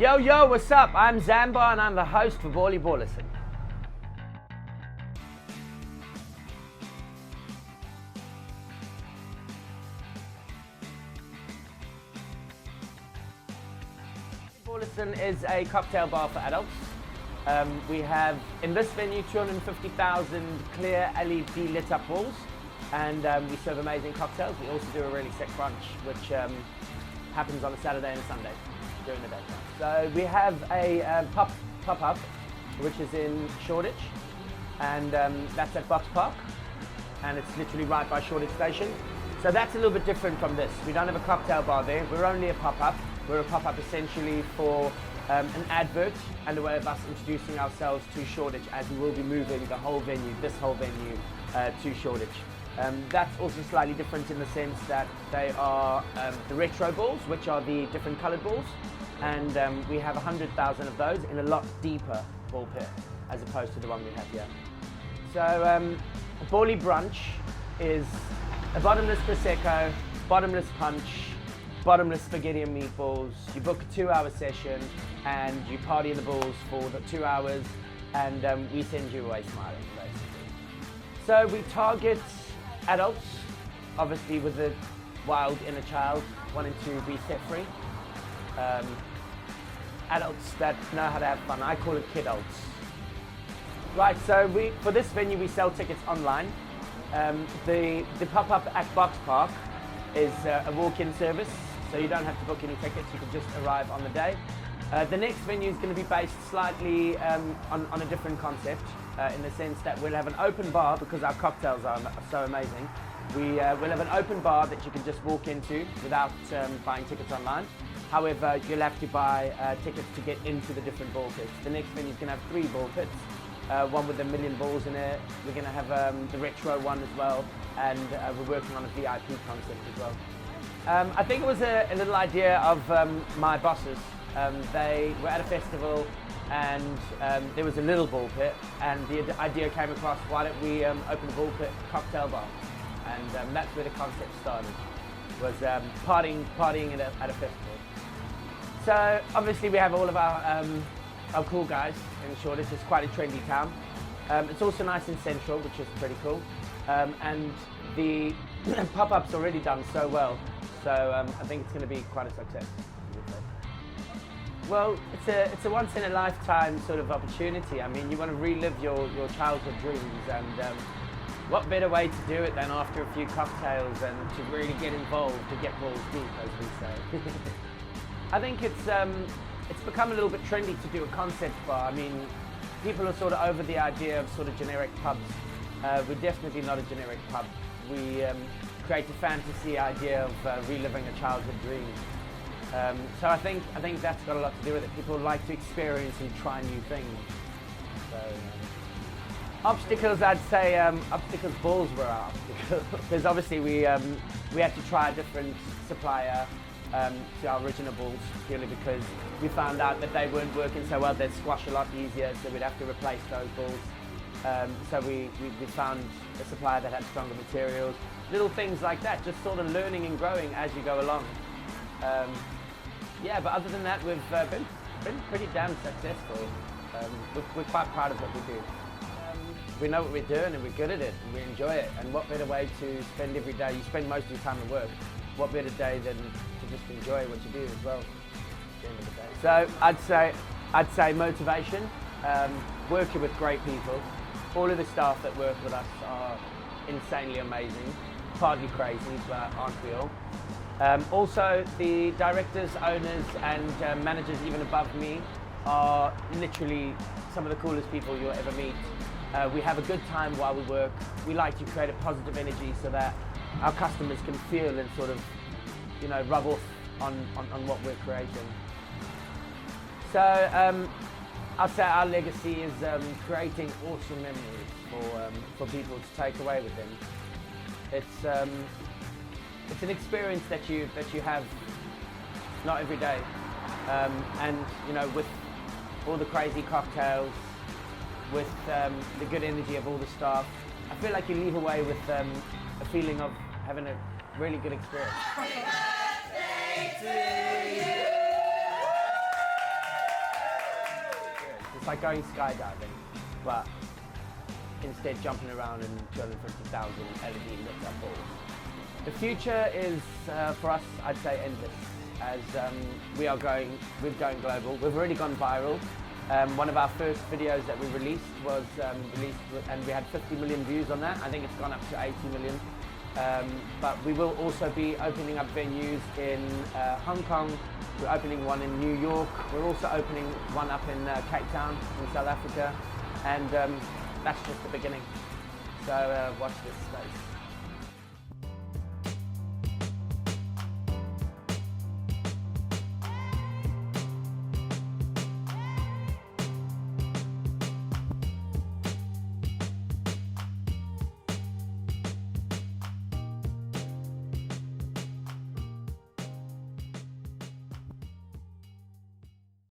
Yo, yo, what's up? I'm Zambar and I'm the host for Ballie Ballerson. Ballerson is a cocktail bar for adults. We have, in this venue, 250,000 clear LED lit up walls, and we serve amazing cocktails. We also do a really sick brunch, which happens on a Saturday and a Sunday during the daytime. So we have a pop-up, which is in Shoreditch, and that's at Box Park, and it's literally right by Shoreditch Station. So that's a little bit different from this. We don't have a cocktail bar there. We're only a pop-up. We're a pop-up essentially for an advert and a way of us introducing ourselves to Shoreditch, as we will be moving the whole venue, this whole venue, to Shoreditch. That's also slightly different in the sense that they are the retro balls, which are the different coloured balls, and we have 100,000 of those in a lot deeper ball pit as opposed to the one we have here. So a Ballie brunch is a bottomless Prosecco, bottomless punch, bottomless spaghetti and meatballs. You book a 2-hour session and you party in the balls for the 2 hours, and we send you away smiling, basically. So we target adults, obviously with a wild inner child wanting to be set free. Adults that know how to have fun. I call it kidults. Right, so for this venue we sell tickets online. The pop-up at Box Park is a walk-in service, so you don't have to book any tickets, you can just arrive on the day. The next venue is going to be based slightly on a different concept, in the sense that we'll have an open bar because our cocktails are so amazing. We'll have an open bar that you can just walk into without buying tickets online. However, you'll have to buy tickets to get into the different ball pits. The next venue is going to have 3 ball pits, one with 1 million balls in it. We're going to have the retro one as well, and we're working on a VIP concept as well. I think it was a little idea of my bosses. They were at a festival and there was a little ball pit, and the idea came across, why don't we open a ball pit cocktail bar? And that's where the concept started, was partying at a festival. So obviously we have all of our cool guys in Shoreditch. It's quite a trendy town. It's also nice and central, which is pretty cool. And the pop-up's already done so well, so I think it's going to be quite a success. Well, it's a once-in-a-lifetime sort of opportunity. I mean, you want to relive your childhood dreams, and what better way to do it than after a few cocktails and to really get involved, to get balls deep, as we say. I think it's become a little bit trendy to do a concept bar. I mean, people are sort of over the idea of sort of generic pubs. We're definitely not a generic pub. We create a fantasy idea of reliving a childhood dream. So I think that's got a lot to do with it. People like to experience and try new things. So, obstacles, I'd say obstacles, balls were our obstacles, because obviously we had to try a different supplier to our original balls, purely because we found out that they weren't working so well. They'd squash a lot easier, so we'd have to replace those balls. So we found a supplier that had stronger materials. Little things like that, just sort of learning and growing as you go along. Yeah, but other than that, we've been pretty damn successful. We're quite proud of what we do. We know what we're doing and we're good at it and we enjoy it. And what better way to spend every day? You spend most of your time at work. What better day than to just enjoy what you do as well at the end of the day? So I'd say motivation, working with great people. All of the staff that work with us are insanely amazing, partly crazy, but aren't we all? Also, the directors, owners and managers even above me are literally some of the coolest people you'll ever meet. We have a good time while we work. We like to create a positive energy so that our customers can feel and sort of, you know, rub off on what we're creating. So I'd say our legacy is creating awesome memories for people to take away with them. It's an experience that you have not every day, and you know, with all the crazy cocktails, with the good energy of all the staff, I feel like you leave away with a feeling of having a really good experience. Happy birthday to you. It's like going skydiving, but instead jumping around in 250,000 LED lit up balls. The future is, for us, I'd say endless, as we're going global. We've already gone viral. One of our first videos that we released was and we had 50 million views on that. I think it's gone up to 80 million. But we will also be opening up venues in Hong Kong. We're opening one in New York. We're also opening one up in Cape Town in South Africa. And that's just the beginning. So watch this space.